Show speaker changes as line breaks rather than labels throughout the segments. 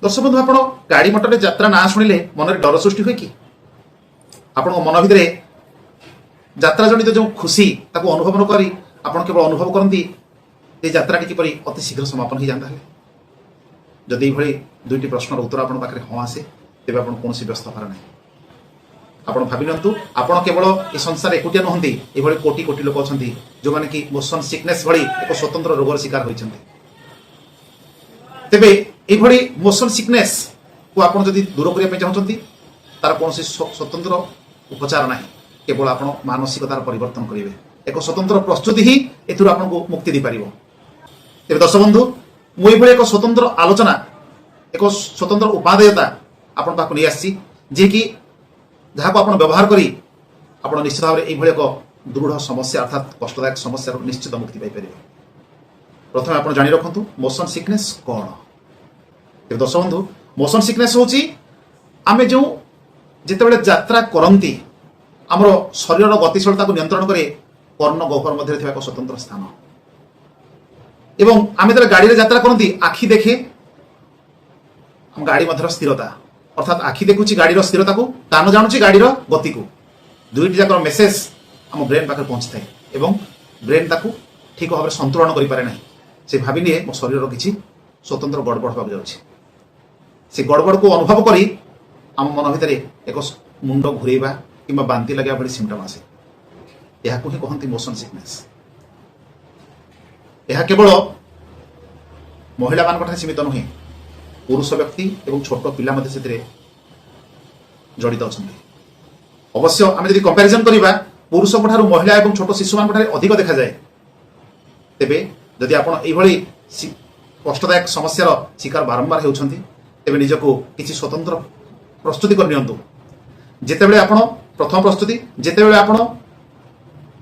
दर्शक बंधु आपण गाड़ी मटर यात्रा ना शुणिले मन डर सृष्टि हुए कि आपण मन भितर यात्रा जनित जो खुशी ताको अनुभव न करी आपण केवल अनुभव करती यात्रा किपर अति शीघ्र समापन हो जाता है। जदि ये दुईटी प्रश्नर उत्तर आपण पाखे हाँ आसे तेज आप कौन व्यस्त हबार ना। आपण भावी नियंतु आपण केवल ए संसार एकुटिया नुहति ये कोटी कोटी लोक अच्छा जो मैंने कि मोशन सिकनेस भली एक स्वतंत्र रोगर शिकार होती। तेबे ये मोशन सिकनेस को आप दूर करने चाहते तार कौन स्वतंत्र उपचार ना, केवल आप मानसिकतार परिवर्तन करेंगे। एक स्वतंत्र प्रस्तुति ही एथुर आपको मुक्ति दी पार। तेज दर्शक बंधु मुझे एक स्वतंत्र आलोचना एक स्वतंत्र उपादेयता आपण पाक नहीं आसी जी कि जहाँ को आप व्यवहार करी आप निश्चित भाव में एक दृढ़ समस्या अर्थात कष्टदायक समस्या निश्चित मुक्ति पाइपर। प्रथम आप जानी रखु मोशन सिकनेस कौन। दर्शक बंधु मोशन सिकनेस हूँ आम जो जिते यात्रा करती आमर शरीर गतिशीलता को नियंत्रण करे कर्ण गह्वर मध्य एक स्वतंत्र स्थान एवं आम जो गाड़ी यात्रा करती आखि देखे गाड़ी मध्य स्थिरता अर्थात आखि देखुची गाड़ी स्थिरता को कान जानूची गाड़ी गति को दुईटी जाक मेसेज आम ब्रेन पाखे पहुंची थाए एवं ब्रेन ताकू ठीक भाव में संतुलन करें ना। से भावी निए मो शरीर किसी स्वतंत्र गड़बड़ होगा जाऊँगी। से गड़बड़ को अनुभव करी आम मन भितर एक मुंड घूरेबा कि बांति लगे भाई सिम्पटम आसे। यह ही कहते मोशन सिकनेस। यह केवल महिला मान सीमित नुहे पुरुष व्यक्ति एवं छोट पिला जड़ित अच्छा। अवश्य आम जब कंपेरिजन करवा पुरुष महिला और छोट शिशु मान अधिक देखा जाए तेबे जदि आप कष्टदायक समस्यार शिकार बारंबार होती तेबे निजको किसी स्वतंत्र प्रस्तुति कर नियंतु। जेतेबेले आपण प्रथम प्रस्तुति जेतेबेले आपण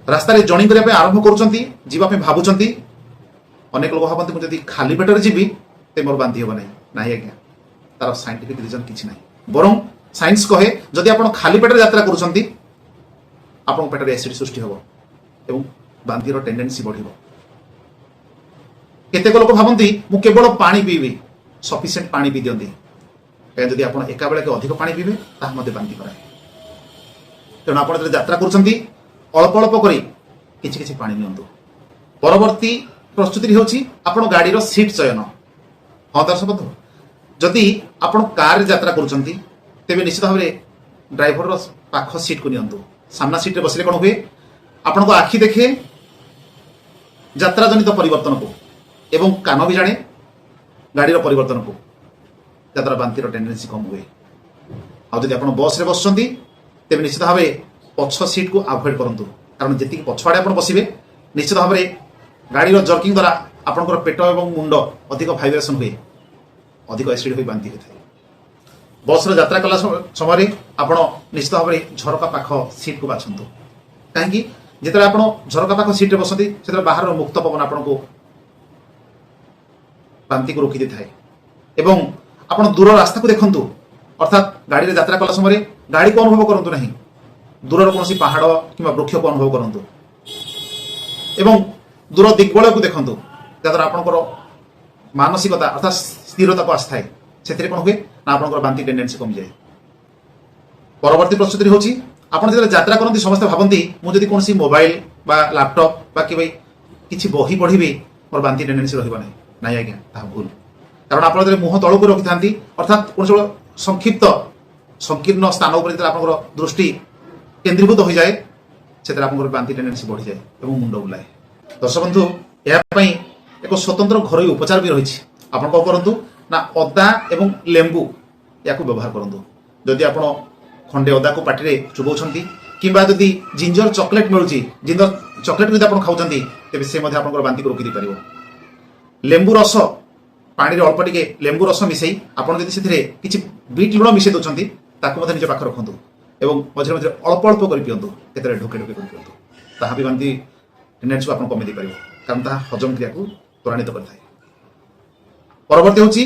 रास्ता रे जर्नी करने आरंभ करूछंती जीवा पे भाबुछंती अनेक लोक भाबंती मु जदि खाली पेटर जीवी ते मोर बांधी होबा नहीं आज्ञा तार साइंटिफिक रीजन किछि नहीं। बरं साइंस कहे जदि आपण खाली पेटर यात्रा करूछंती आपण पेटर एसिड सृष्टि होबो एवं बांधीर टेंडेंसी बढ़िबो। केतेक लोक भाबंती मु केवल पानी पीबी सफिशिएंट पानी पी दियंती कहीं जदि आप एका बेलके अधिक पानी पीबे ताहा मते बांधी कराए। तेणु आप यात्रा करुँच अल्प अल्प कर किसी पानी नियंतु। परवर्ती प्रस्तुति होची आपण गाड़ी सीट चयन। हाँ दर्शक बंधु जदि आप कार यात्रा करुँच तेज निश्चित भाव में ड्राइवर पाख सीट को नियंतु। सामना सीट रे बसले कौन हुए आपण को आखि देखे यात्रा जनित परिवर्तन को एवं कान भी जाने गाड़ी परिवर्तन को जद्वारा बांतिर टेंडेंसी कम हुए। आदि आप बस रे बस तेज निश्चित भाव पछ सीट को अवॉइड करूँ कारण जी पछुआड़े आप बसवे निश्चित भाव में गाड़ी जर्किंग द्वारा आपंकर पेट और मुंड अधिक भाइब्रेशन हुए अधिक एसिड हो बांति होता है। बस यात्रा कला समय आप निश्चित भाव में झरका पाख सीट को बाछंतु कहीं जिते आप झरका पाख सीट रे बसती से बाहर मुक्त पवन आपन को बांति को रोकी देता है एवं आप दूर रास्ता को देखंतु अर्थात गाड़ी रे यात्रा कला समय गाड़ी को अनुभव करंतु नहीं दूर कौन पहाड़ कि वृक्ष को अनुभव करंतु एवं दूर दिग्बलय को देखंतु जद्वारा आपंकर मानसिकता अर्थात स्थिरता को आसए से कौन हुए ना आपंकर बांति टेंडेंसी कमी जाए। परवर्ती प्रस्तुति होची आपण जब यात्रा करती समस्त भावती मुझे कौन मोबाइल बा लैपटॉप बा कि किसी बही पढ़ी मोर बांति टेंडेंसी रहा नहीं आज्ञा ता भूल। कारण आप मुह तौक रखी था अर्थात कौन संक्षिप्त संकीर्ण स्थान पर दृष्टि केन्द्रीभूत हो जाए से आप बांति टेंडेंसी बढ़ी जाए और मुंड बुलाए। दर्शक बंधु यापाई एक स्वतंत्र घरोई उपचार भी रही आप कौन करूँ ना अदा एवं लेंबू या व्यवहार करूँ। जदि आप खंडे अदा को पार्टी चुबाउछंती किंबा जदि जिंजर चॉकलेट मिलूँ जिंजर चॉकलेट भी आप खाऊँगी तेज से आप बांति को रोकी दे पार। लेंबू रस पानी रे अल्प टिके लेंबू रस मिसई आपड़ जदि से किसी बीट लुण मिसई दौरान ताकू निज पाखे रखु एवं मझे मझे अल्प अल्प कर पिंतु केतरे ढोके ढोके कर पिंतु ताहा भी बांति टेंडेंसी को कमे दे पार कारण ताहा हजम क्रिया को त्वरान्वित करता है। परवर्ती होची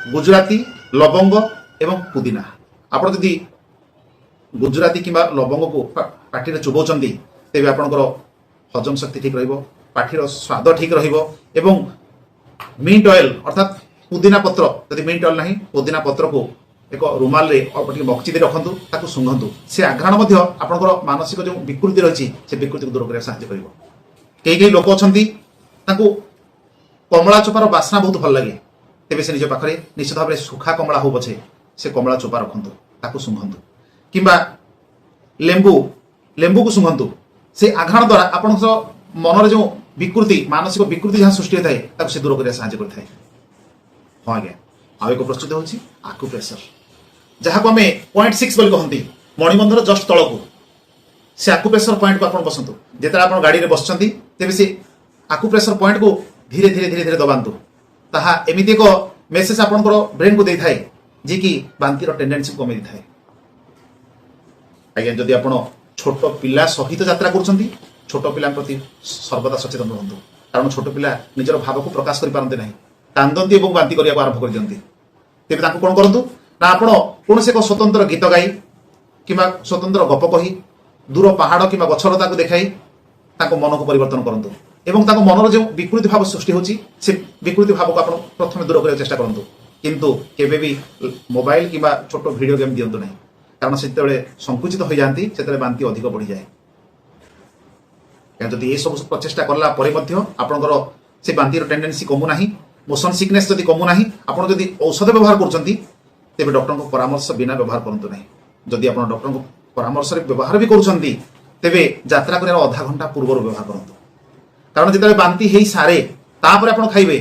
गुजराती लवंग एवं पुदीना। आप जदि गुजराती किंबा लवंग को पार्टी रे चुबाउछंती तेबे आपनकर हजम शक्ति ठीक रहिबो पार्टीर स्वाद ठीक रहिबो एवं मिंट ऑयल अर्थात पुदीना पत्र जदि मिंट ऑयल नहीं पुदीना पत्र को एक रुमाल रे अल्प टिके मक्चि दे रखंतु ताकू सुंघंतु से आघ्राण मध्य आपनकर मानसिक जो विकृति रही से विकृति को दूर करने साहाय्य करिवो कई कई लोक अछंती ताकू कमला चोपार बास्ना बहुत भल लगे तेबे से निज पाखरे निश्चित भाव सुखा कमला हो पछे से कमला चोपा रखंतु ताकू सुंघंतु किंबा लेंबू लेंबू को सुंघंतु से आघ्राण द्वारा आपण मनर जो विकृति मानसिक विकृति जहाँ सृष्टि होता है ताकू से दूर करने साहाय्य करता है। हाँ आज्ञा आउ एक प्रस्तुत होची आकुप्रेशर जहाँ को आम 0.6 बोली कहती मणिबंधर जस्ट तल को से आकुप्रेशर पॉइंट को आप बसतु जिते आप गाड़ी में बसचंती तेबे से आकुप्रेशर पॉइंट को धीरे धीरे धीरे धीरे दबातु ताहा एमिति एक मेसेज आपनकर ब्रेन को दे थाए जी कि बांतिर टेंडेंसी कमे थाए। आज्ञा जदि आपण छोट पिला सहित यात्रा करुछंती छोट पिला प्रति सर्वदा सचेतन रहंतु कारण छोट पिला निजर भाव को प्रकाश करि पारंते नाही कांदंती एवं बांती करिया आरंभ कर दियंती तेबे ताको कोन करंतु ना आपण कोनसे एक स्वतंत्र गीत गाई किंबा स्वतंत्र गप कही दूर पहाड़ किंबा गछलता को देखाई ताको मन को परिवर्तन करंतु एवं ताको मनर जो विकृति भाव सृष्टि होची से विकृति भाव को आपण प्रथम दूर करने चेष्टा करंतु किंतु केबे भी मोबाइल किंबा छोट वीडियो गेम दियंतु नाही कारण सेतेबेले संकुचित हो जाती सेतेबेले बांती अधिक बढ़ी जाए जदि ये सब प्रचेषा कला आपंकर से बांतिर टेंडेंसी कमु ना मोशन सिकनेस जदि कमु ना आपड़ जदि औषध व्यवहार करुँच तेज डॉक्टर को परामर्श बिना व्यवहार करूँ ना जदि आप डॉक्टर को परामर्श व्यवहार भी करुँच तेरे यात्रा कर आधा घंटा पूर्व व्यवहार करूँ कारण जिते बांती हो सारे तापर आप खाइबे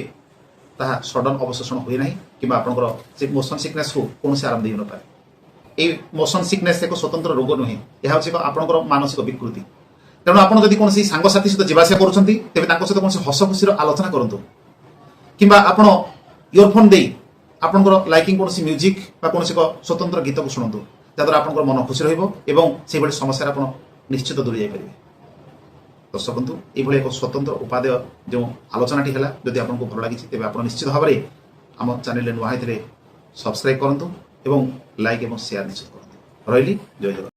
ताहा सडन अवशोषण हुए ना कि आपंकर मोशन सिकनेस को कौन से आराम दे न पाए ये मोशन सिकनेस एक स्वतंत्र रोग नुहे यह हूँ आपंकर मानसिक विकृति तेणु आप कौन सांगसाथी सहित जीवासिया करुँच तेज सहित कौन हस खुशी आलोचना करूँ कि इयरफोन दे आपंकर लाइकिंग कौन म्यूजिक कौन एक स्वतंत्र गीत को शुणु जहाद्वारा आप मन खुशी रही समस्या आप निश्चित दूरी जापर दर्शक बंधु ये एक स्वतंत्र उपादेय जो आलोचनाटी है जदि आपको भल लगी तेज आप निश्चित भाव में आम चैनल नुआ सब्सक्राइब करूँ और लाइक और शेयर निश्चित करूँ रही जय जगन्नाथ।